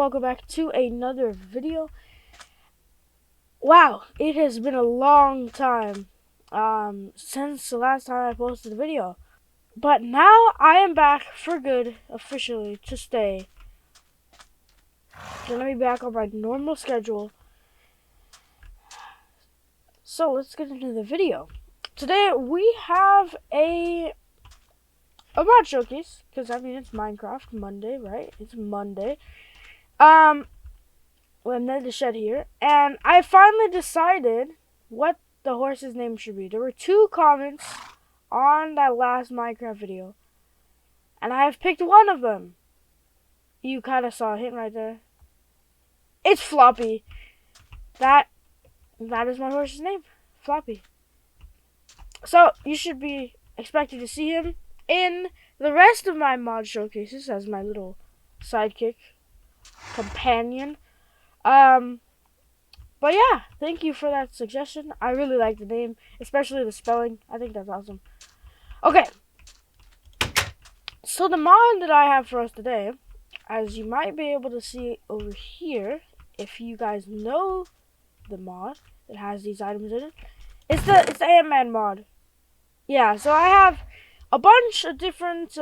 welcome back to another video. Wow, it has been a long time since the last time I posted a video. But now I am back for good, officially, to stay. Gonna be back on my normal schedule. So let's get into the video. Today we have a mod showcase, because I mean it's Minecraft Monday, right? It's Monday. Well, I'm at the shed here, and I finally decided what the horse's name should be. There were 2 comments on that last Minecraft video, and I have picked one of them. You kind of saw a hint right there. It's Floppy. That is my horse's name, Floppy. So you should be expecting to see him in the rest of my mod showcases as my little sidekick companion. But yeah, thank you for that suggestion. I really like the name, especially the spelling. I think that's awesome. Okay. So the mod that I have for us today, as you might be able to see over here, if you guys know the mod that has these items in it, it's the Ant-Man mod. Yeah, so I have a bunch of different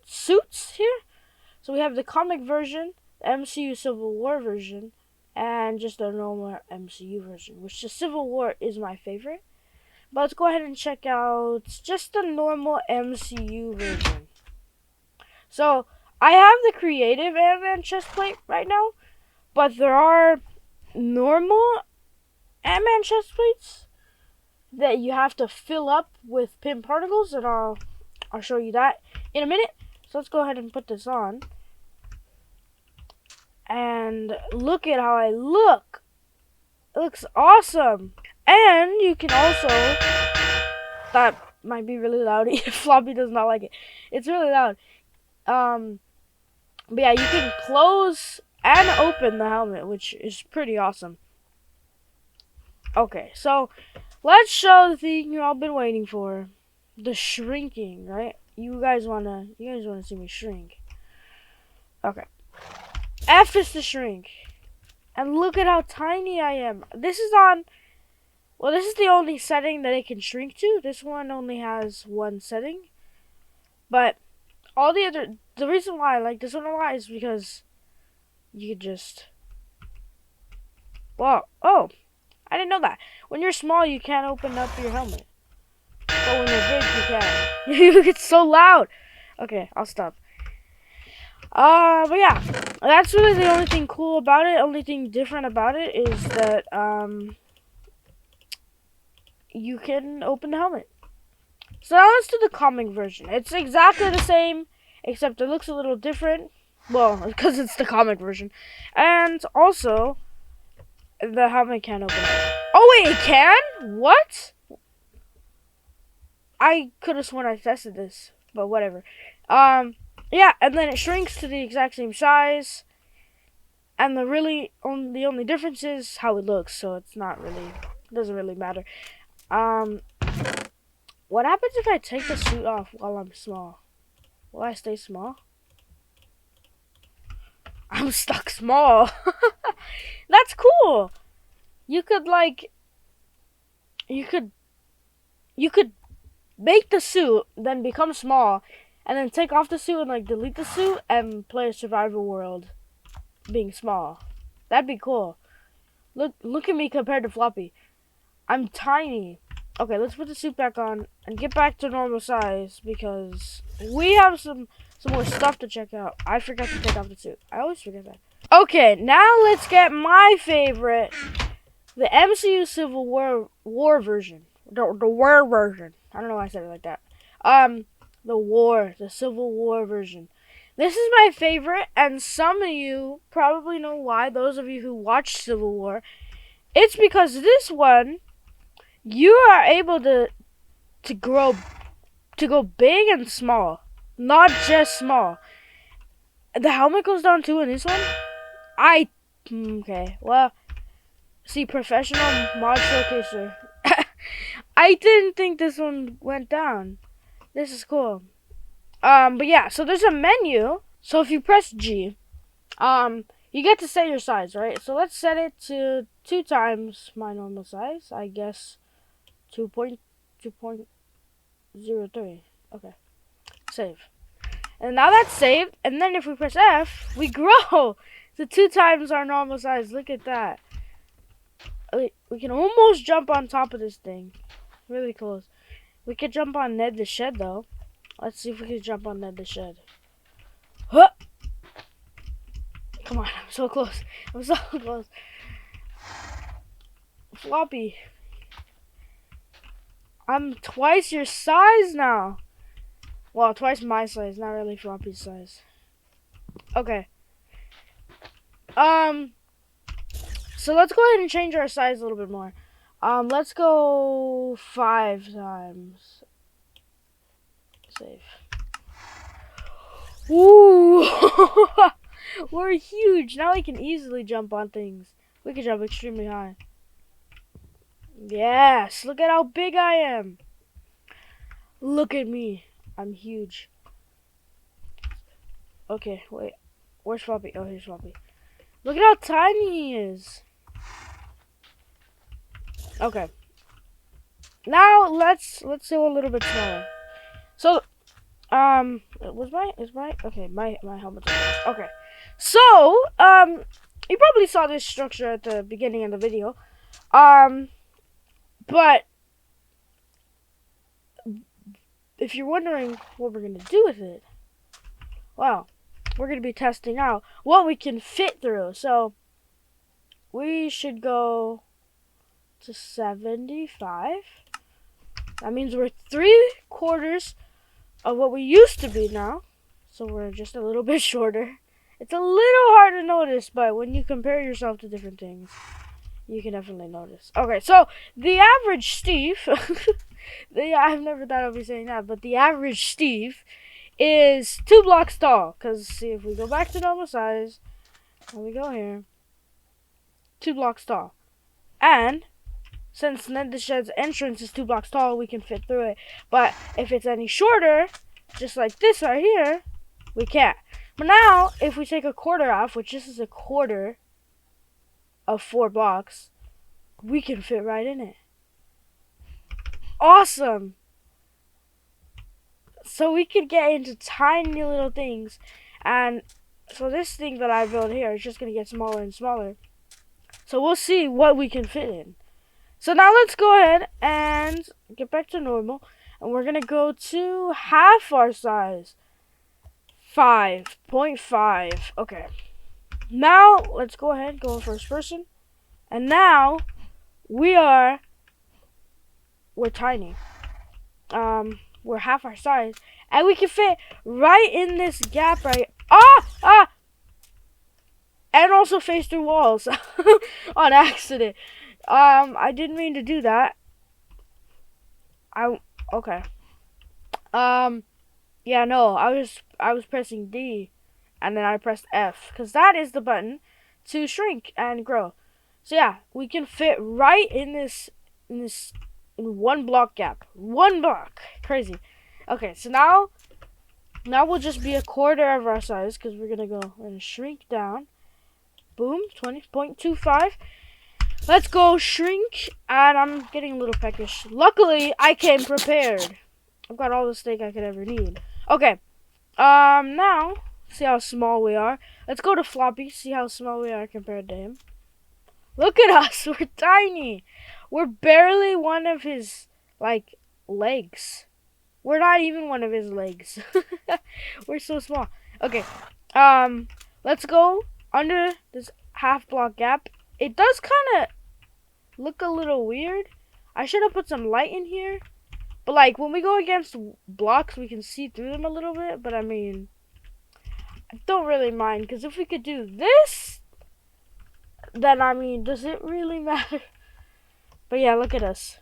suits here. So we have the comic version, the MCU Civil War version, and just a normal MCU version, which the Civil War is my favorite. But let's go ahead and check out just the normal MCU version. So I have the creative Ant-Man chest plate right now, but there are normal Ant-Man chest plates that you have to fill up with pin particles, and I'll show you that in a minute. So let's go ahead and put this on. And look at how I look. It looks awesome. And you can also, that might be really loud if Floppy does not like it. It's really loud. But yeah, you can close and open the helmet, which is pretty awesome. Okay, so let's show the thing you've all been waiting for. The shrinking, right? You guys wanna see me shrink. Okay. F is to shrink. And look at how tiny I am. This is the only setting that it can shrink to. This one only has one setting. But all the reason why I like this one a lot is because you could just, well, oh, I didn't know that. When you're small, you can't open up your helmet. But when you're big, you can. It's so loud. Okay, I'll stop. But yeah, that's really the only thing cool about it. Only thing different about it is that, you can open the helmet. So now let's do the comic version. It's exactly the same, except it looks a little different. Well, because it's the comic version. And also, the helmet can't open up. Oh wait, it can? What? I could have sworn I tested this, but whatever. Yeah, and then it shrinks to the exact same size, and the only difference is how it looks. So it doesn't really matter. What happens if I take the suit off while I'm small? Will I stay small? I'm stuck small. That's cool. You could make the suit, then become small, and then take off the suit and delete the suit and play a survival world being small. That'd be cool. Look at me compared to Floppy. I'm tiny. Okay, let's put the suit back on and get back to normal size because we have some more stuff to check out. I forgot to take off the suit. I always forget that. Okay, now let's get my favorite, the MCU Civil War version. The War version. I don't know why I said it like that. The Civil War version. This is my favorite, and some of you probably know why. Those of you who watch Civil War, it's because this one, you are able to go big and small, not just small. The helmet goes down too in this one. Okay, well, see, professional mod showcaser. I didn't think this one went down. This is cool. But yeah, so there's a menu. So if you press G, You get to set your size, right? So let's set it to 2 times my normal size. I guess 2.03. Okay, save. And now that's saved. And then if we press F, we grow to 2 times our normal size. Look at that. We can almost jump on top of this thing. Really close. We could jump on Ned the Shed, though. Let's see if we can jump on Ned the Shed. Huh! Come on, I'm so close. I'm so close. Floppy. I'm twice your size now. Well, twice my size, not really Floppy's size. Okay. So let's go ahead and change our size a little bit more. Let's go 5 times. Save. Ooh! We're huge. Now we can easily jump on things. We can jump extremely high. Yes! Look at how big I am. Look at me. I'm huge. Okay, wait. Where's Floppy? Oh, here's Floppy. Look at how tiny he is. Okay. Now let's go a little bit smaller. So, okay, my helmet's on. Okay. So, you probably saw this structure at the beginning of the video. But if you're wondering what we're gonna do with it, well, we're gonna be testing out what we can fit through. So, we should go to 75. That means we're 3/4 of what we used to be now. So we're just a little bit shorter. It's a little hard to notice, but when you compare yourself to different things, you can definitely notice. Okay, so the average Steve, I've never thought I'd be saying that, but the average Steve is 2 blocks tall. Because, see, if we go back to normal size, and we go here, 2 blocks tall. And since Ned the Shed's entrance is 2 blocks tall, we can fit through it. But if it's any shorter, just like this right here, we can't. But now, if we take a quarter off, which this is a quarter of 4 blocks, we can fit right in it. Awesome! So we could get into tiny little things. And so this thing that I built here is just going to get smaller and smaller. So we'll see what we can fit in. So now let's go ahead and get back to normal. And we're going to go to half our size. 5.5. Okay. Now let's go ahead and go in first person. And now we're tiny. We're half our size. And we can fit right in this gap right. And also face through walls on accident. I didn't mean to do that. Okay. Yeah, no, I was pressing D, and then I pressed F, because that is the button to shrink and grow. So yeah, we can fit right in in 1 block gap. 1 block. Crazy. Okay, so now we'll just be a quarter of our size, because we're gonna go and shrink down. Boom, 20.25. Let's go shrink, and I'm getting a little peckish. Luckily, I came prepared. I've got all the steak I could ever need. Okay, now, see how small we are. Let's go to Floppy, see how small we are compared to him. Look at us, we're tiny. We're barely one of his, legs. We're not even one of his legs. We're so small. Okay, let's go under this half block gap. It does kind of look a little weird. I should have put some light in here. But, when we go against blocks, we can see through them a little bit. But, I mean, I don't really mind. Because if we could do this, then, I mean, does it really matter? But, yeah, look at us.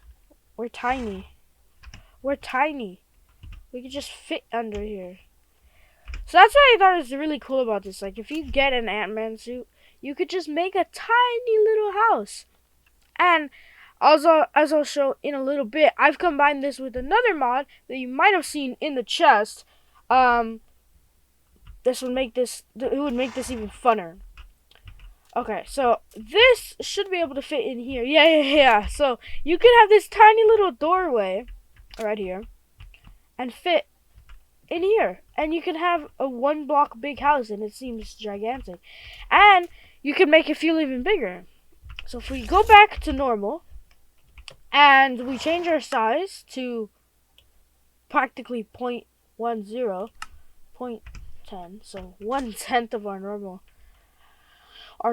We're tiny. We're tiny. We could just fit under here. So, that's what I thought was really cool about this. If you get an Ant-Man suit, you could just make a tiny little house. And also, as I'll show in a little bit, I've combined this with another mod that you might have seen in the chest. this would make this, it would make this even funner. Okay, so this should be able to fit in here. Yeah. So you can have this tiny little doorway right here and fit in here. And you can have a 1 block big house and it seems gigantic. And you can make it feel even bigger. So if we go back to normal and we change our size to practically 0.10, 0.10, so 1/10 of our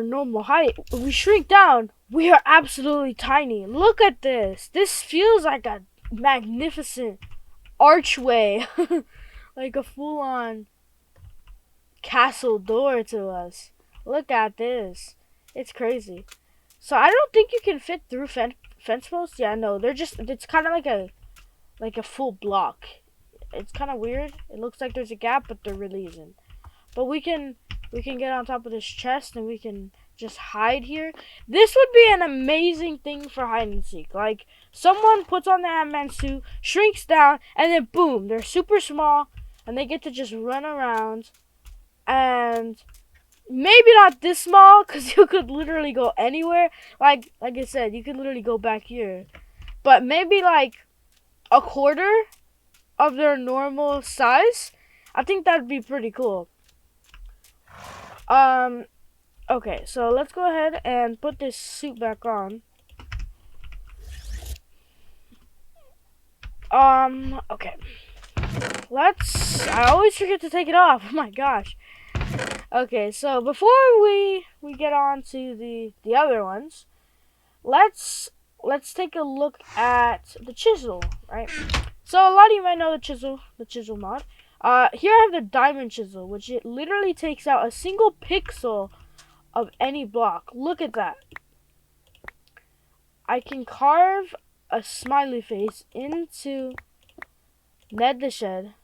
normal height, we shrink down, we are absolutely tiny. Look at this. This feels like a magnificent archway. Like a full-on castle door to us. Look at this. It's crazy. So I don't think you can fit through fence posts. Yeah, no, they're just, it's kind of like a full block. It's kind of weird. It looks like there's a gap, but there really isn't. But we can get on top of this chest and we can just hide here. This would be an amazing thing for hide and seek. Like, someone puts on the Ant-Man suit, shrinks down, and then boom, they're super small and they get to just run around. And maybe not this small, because you could literally go anywhere. Like I said, you could literally go back here. But maybe like a quarter of their normal size. I think that'd be pretty cool. Okay, so let's go ahead and put this suit back on. Okay. I always forget to take it off. Oh my gosh. Okay, so before we get on to the other ones, let's take a look at the chisel, right? So a lot of you might know the chisel mod. Here I have the diamond chisel, which it literally takes out a single pixel of any block. Look at that. I can carve a smiley face into Ned the Shed.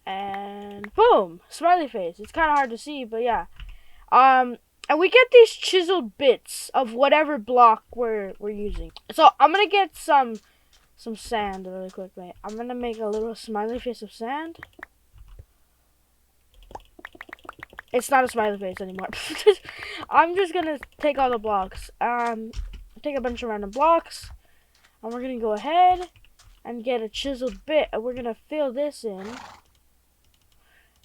And boom, smiley face. It's kind of hard to see, but yeah. And we get these chiseled bits of whatever block we're using. So I'm gonna get some sand really quickly. I'm gonna make a little smiley face of sand. It's not a smiley face anymore. I'm just gonna take all the blocks. Take a bunch of random blocks, and we're gonna go ahead and get a chiseled bit, and we're gonna fill this in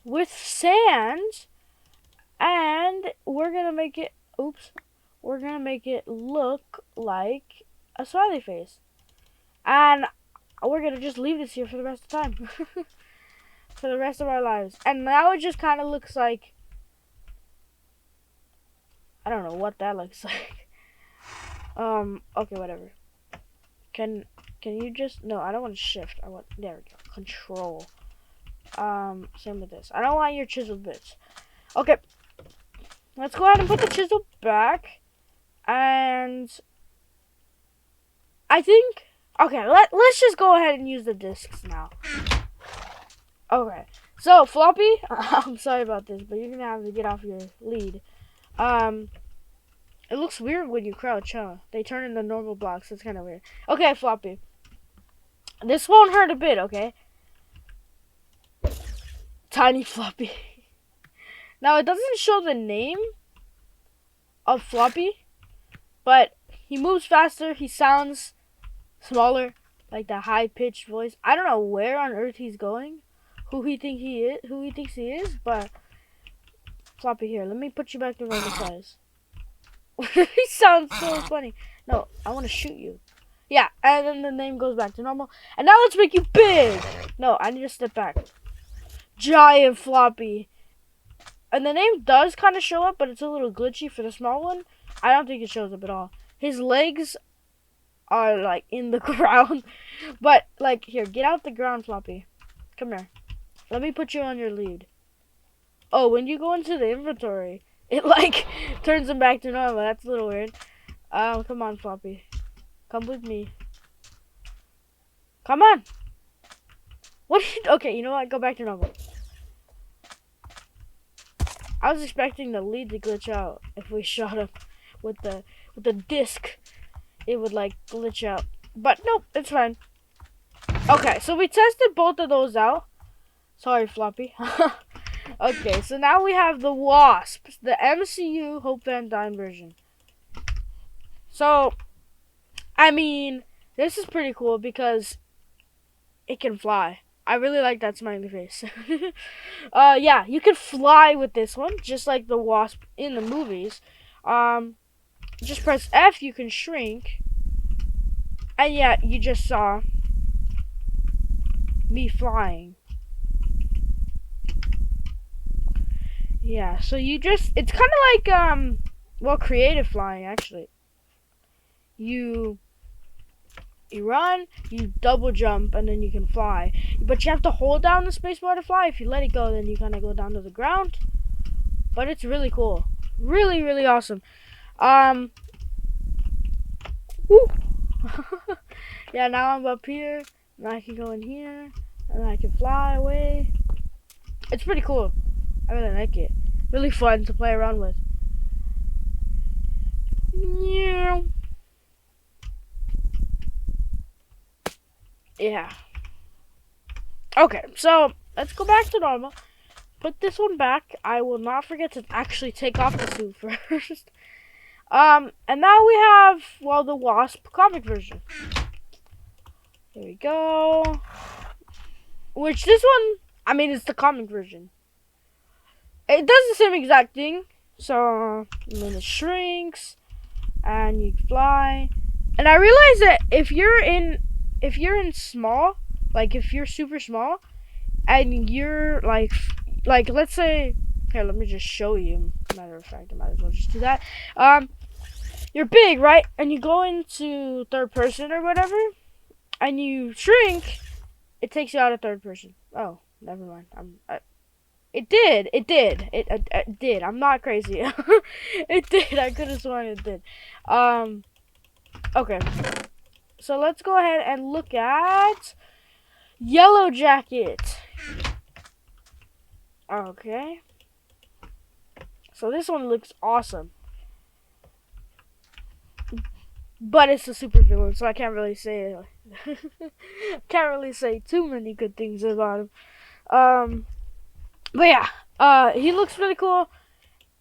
with sand, and we're gonna make it, we're gonna make it look like a smiley face. And we're gonna just leave this here for the rest of the time. For the rest of our lives. And now it just kind of looks like, I don't know what that looks like. Okay, whatever. Can you just, no, I don't want shift. I want, there we go, control. Same with this. I don't want your chiseled bits. Okay. Let's go ahead and put the chisel back. And I think, okay, let's just go ahead and use the discs now. Okay. So, Floppy, I'm sorry about this, but you're gonna have to get off your lead. It looks weird when you crouch, huh? They turn into normal blocks. It's kind of weird. Okay, Floppy. This won't hurt a bit, okay? Tiny Floppy. Now, it doesn't show the name of Floppy, but he moves faster. He sounds smaller, like the high-pitched voice. I don't know where on earth he's going, who he thinks he is, but Floppy, here, let me put you back to normal size. He sounds so funny. No, I want to shoot you. Yeah, and then the name goes back to normal. And now let's make you big. No, I need to step back. Giant Floppy. And the name does kind of show up, but it's a little glitchy for the small one. I don't think it shows up at all. His legs are, like, in the ground. But, like, here, get out the ground, Floppy. Come here. Let me put you on your lead. Oh, when you go into the inventory, it, like, turns him back to normal. That's a little weird. Come on, Floppy. Come with me. Come on. What? Okay, you know what? Go back to normal. I was expecting the lead to glitch out if we shot him with the disc. it would like glitch out. But nope, it's fine. Okay, so we tested both of those out. Sorry, Floppy. Okay, so now we have the Wasp, the MCU Hope Van Dyne version. So, I mean, this is pretty cool because it can fly. I really like that smiley face. Yeah, you can fly with this one, just like the Wasp in the movies. Just press F, you can shrink. And yeah, you just saw me flying. Yeah, so you just, it's kind of like, well, creative flying, actually. You run, you double jump, and then you can fly. But you have to hold down the spacebar to fly. If you let it go, then you kind of go down to the ground. But it's really cool. Really, really awesome. Woo. Yeah, now I'm up here, and I can go in here, and I can fly away. It's pretty cool. I really like it. Really fun to play around with. Yeah. Okay, so let's go back to normal. Put this one back. I will not forget to actually take off the suit first. And now we have, well, the Wasp comic version. Here we go. Which this one, I mean, it's the comic version. It does the same exact thing. So, then it shrinks, and you fly. And I realize that if you're in small, like if you're super small, and you're like let's say, here, let me just show you. Matter of fact, I might as well just do that. You're big, right? And you go into third person or whatever, and you shrink. It takes you out of third person. Oh, never mind. It did. I'm not crazy. It did. I could have sworn it did. Okay. So let's go ahead and look at Yellow Jacket. Okay. So this one looks awesome. But it's a super villain, so I can't really say too many good things about him. But yeah, he looks really cool,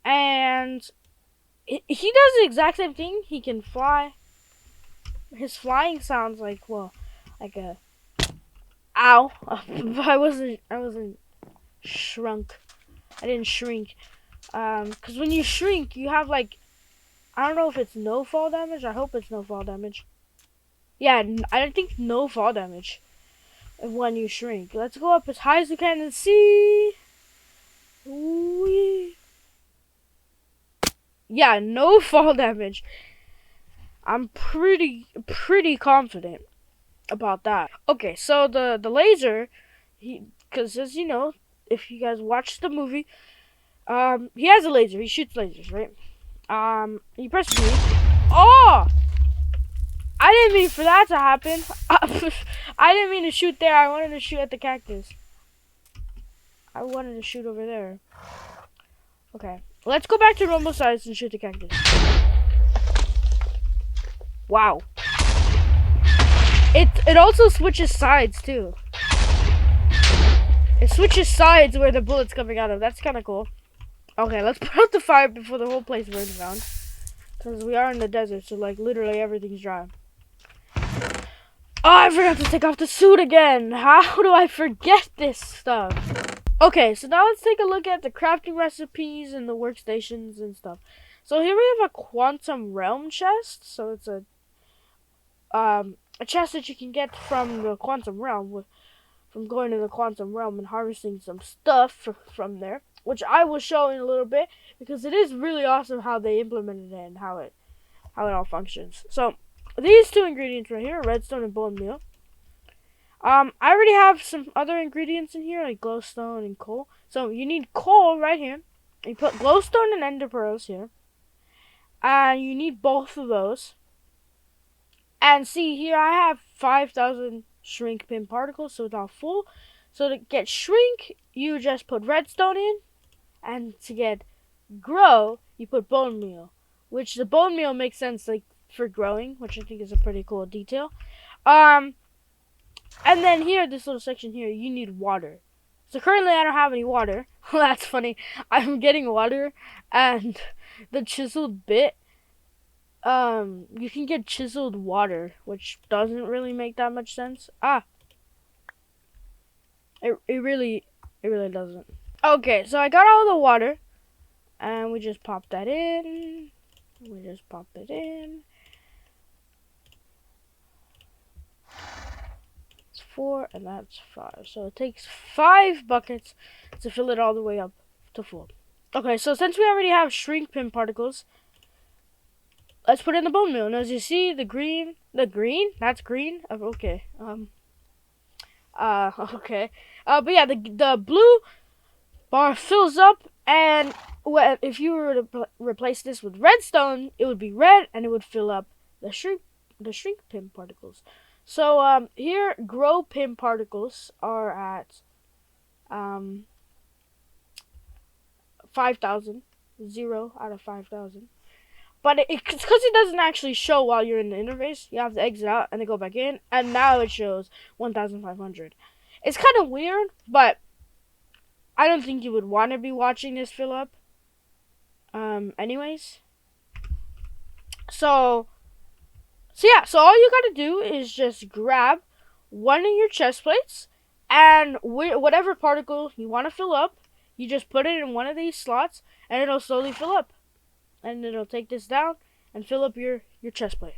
and he does the exact same thing. He can fly. His flying sounds like, well, like a ow. But I wasn't shrunk. I didn't shrink. Cause when you shrink, you have like, I don't know if it's no fall damage. I hope it's no fall damage. Yeah, I think no fall damage when you shrink. Let's go up as high as we can and see. Wee. Yeah, no fall damage. I'm pretty confident about that. Okay, so the laser, because as you know, if you guys watch the movie, he has a laser. He shoots lasers, right? You press B. Oh! I didn't mean for that to happen. I didn't mean to shoot there. I wanted to shoot at the cactus. I wanted to shoot over there. Okay, let's go back to normal size and shoot the cactus. Wow. It also switches sides too. It switches sides where the bullet's coming out of. That's kind of cool. Okay, let's put out the fire before the whole place burns down. Because we are in the desert, so like literally everything's dry. Oh, I forgot to take off the suit again. How do I forget this stuff? Okay, so now let's take a look at the crafting recipes and the workstations and stuff. So here we have a quantum realm chest. So it's a chest that you can get from the quantum realm, from going to the quantum realm and harvesting some stuff from there, which I will show in a little bit because it is really awesome how they implemented it and how it all functions. So these two ingredients right here, redstone and bone meal. I already have some other ingredients in here like glowstone and coal. So you need coal right here. You put glowstone and ender pearls here. And you need both of those. And see here, I have 5,000 shrink pin particles, so it's all full. So to get shrink, you just put redstone in. And to get grow, you put bone meal. Which the bone meal makes sense, like for growing, which I think is a pretty cool detail. And then here, this little section here, you need water. So currently I don't have any water. That's funny. I'm getting water, and the chiseled bit, you can get chiseled water, which doesn't really make that much sense. It really doesn't. Okay, so I got all the water, and we just pop that in. We just pop it in. It's 4, and that's 5. So it takes 5 buckets to fill it all the way up to full. Okay, so since we already have shrink pin particles, let's put it in the bone meal. And as you see, the green, that's green. Okay. Okay. But yeah, the blue bar fills up, and if you were to replace this with redstone, it would be red, and it would fill up the shrink pin particles. So here, grow pin particles are at 5,000, 0 out of 5,000. But it's because it doesn't actually show while you're in the interface. You have to exit out and then go back in, and now it shows 1,500. It's kind of weird, but I don't think you would want to be watching this fill up. Anyways. So yeah, so all you gotta do is just grab one of your chest plates, and whatever particle you want to fill up, you just put it in one of these slots, and it'll slowly fill up. And it'll take this down and fill up your chest plate.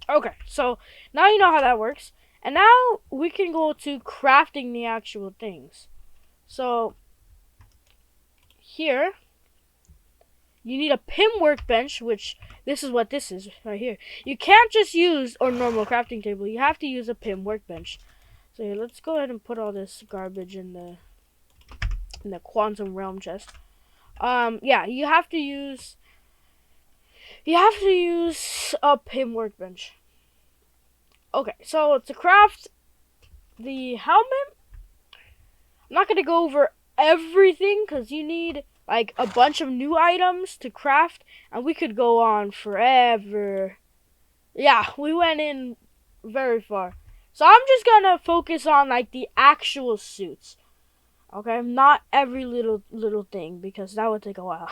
Okay, so now you know how that works. And now we can go to crafting the actual things. So here, you need a pin workbench, which this is what this is right here. You can't just use a normal crafting table. You have to use a pin workbench. So here, let's go ahead and put all this garbage in the quantum realm chest. Yeah, you have to use a pin workbench. Okay, so to craft the helmet, I'm not going to go over everything because you need like a bunch of new items to craft, and we could go on forever. Yeah, we went in very far. So I'm just going to focus on like the actual suits. Okay, not every little thing, because that would take a while,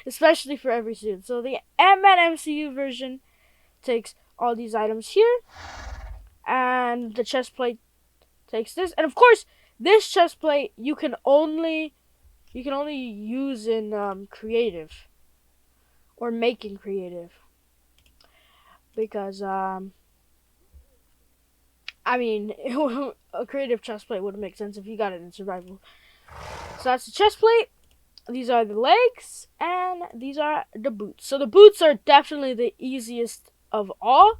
especially for every suit. So the Ant-Man MCU version takes all these items here, and the chest plate takes this. And of course, this chest plate you can only use in creative or making creative, because I mean, a creative chest plate would make sense if you got it in survival. So that's the chest plate. These are the legs, and these are the boots. So the boots are definitely the easiest of all.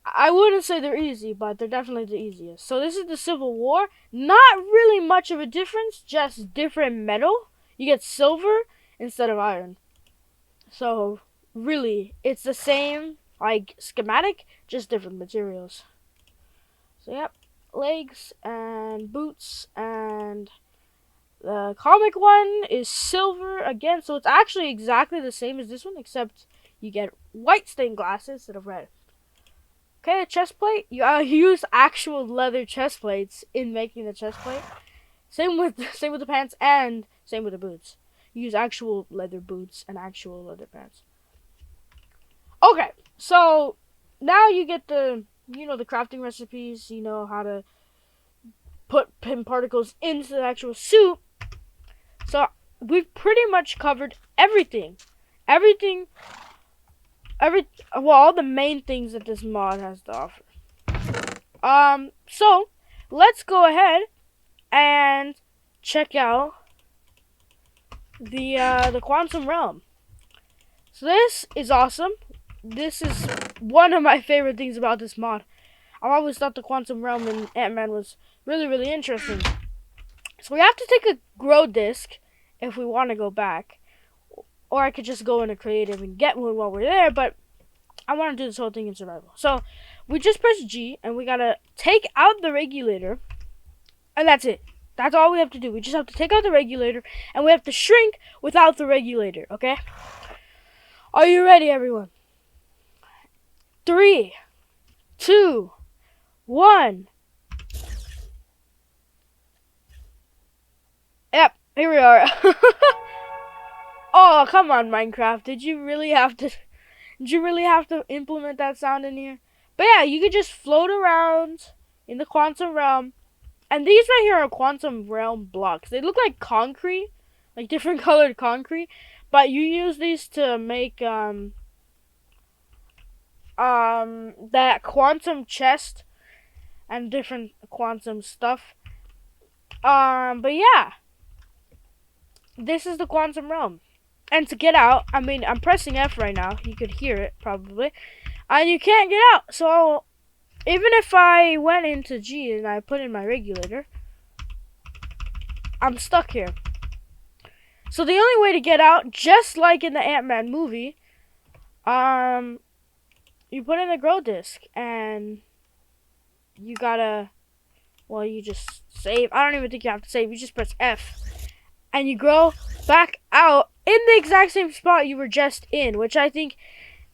I wouldn't say they're easy, but they're definitely the easiest. So this is the Civil War. Not really much of a difference, just different metal. You get silver instead of iron. So really, it's the same like schematic, just different materials. So yep, legs and boots, and the comic one is silver again, so it's actually exactly the same as this one, except you get white stained glass instead of red. Okay, the chest plate, you use actual leather chest plates in making the chest plate. Same with the pants, and same with the boots. You use actual leather boots and actual leather pants. Okay, so now you get the crafting recipes, you know how to put pin particles into the actual suit. So we've pretty much covered everything. All the main things that this mod has to offer. So let's go ahead and check out the Quantum Realm. So this is awesome. This is one of my favorite things about this mod. I always thought the Quantum Realm in Ant-Man was really, really interesting. So we have to take a grow disc if we want to go back. Or I could just go into creative and get one while we're there, but I want to do this whole thing in survival. So we just press G, and we got to take out the regulator, and that's it. That's all we have to do. We just have to take out the regulator, and we have to shrink without the regulator, okay? Are you ready, everyone? 3, 2, 1. Yep, here we are. Oh, come on, Minecraft. Did you really have to implement that sound in here? But yeah, you could just float around in the quantum realm. And these right here are quantum realm blocks. They look like concrete, like different colored concrete, but you use these to make that quantum chest and different quantum stuff. But yeah, this is the quantum realm. And to get out, I mean, I'm pressing F right now. You could hear it probably, and you can't get out. So even if I went into G and I put in my regulator, I'm stuck here. So the only way to get out, just like in the Ant-Man movie, you put in the grow disc and you gotta, well, you just save. I don't even think you have to save. You just press F and you grow back out in the exact same spot you were just in, which I think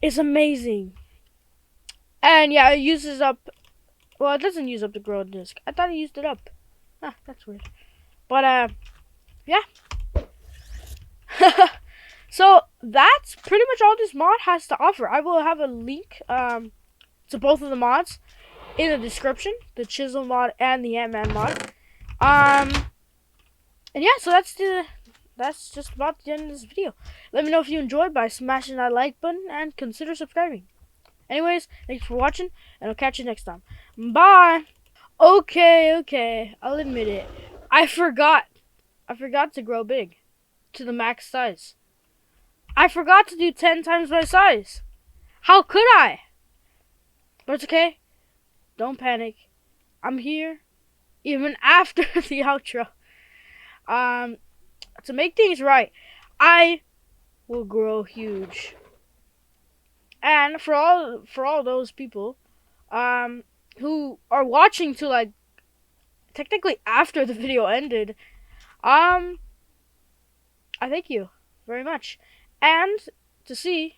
is amazing. And yeah, it uses up, well, it doesn't use up the grow disc. I thought it used it up. Ah, that's weird. But yeah. So that's pretty much all this mod has to offer. I will have a link to both of the mods in the description, the Chisel mod and the Ant-Man mod. And yeah, so that's just about the end of this video. Let me know if you enjoyed by smashing that like button and consider subscribing. Anyways, thanks for watching, and I'll catch you next time. Bye. Okay, I'll admit it. I forgot to grow big to the max size. I forgot to do 10 times my size. How could I? But it's okay. Don't panic. I'm here even after the outro. To make things right, I will grow huge. And for all those people who are watching to like technically after the video ended, I thank you very much. And to see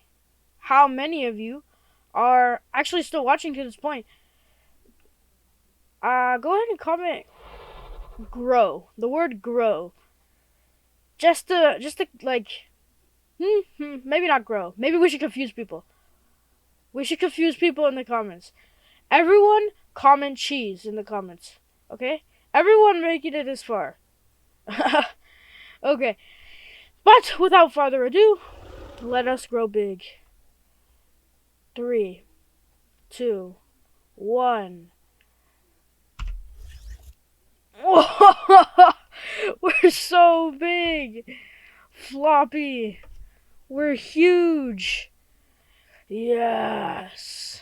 how many of you are actually still watching to this point, go ahead and comment grow. The word grow. Just to like maybe not grow. Maybe we should confuse people. We should confuse people in the comments. Everyone comment cheese in the comments. Okay? Everyone making it this far. Okay. But without further ado, let us grow big. 3, 2, 1. We're so big. Floppy. We're huge. Yes.